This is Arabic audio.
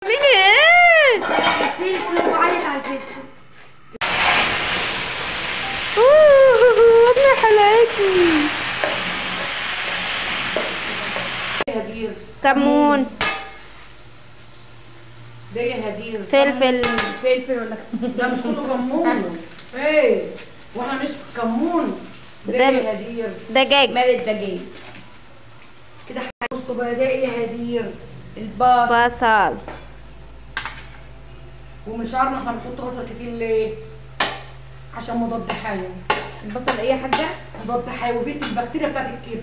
مين ايه؟ الفلفل وعلق على الفلفل. ابن حلاوتي. هدير كمون. ده يا هدير فلفل. فلفل ولا كمون؟ ده مش كله كمون. ايه واحنا مش في كمون. ده يا هدير دجاج. مال الدجاج كده. بصوا بقى ده ايه يا هدير؟ بصل. ومش عارفه احنا بنحط بصل كتير ليه؟ عشان مضاد حيوي. البصل ايه يا حاجه؟ مضاد حيوي، بيقتل البكتيريا بتاعت الكبد.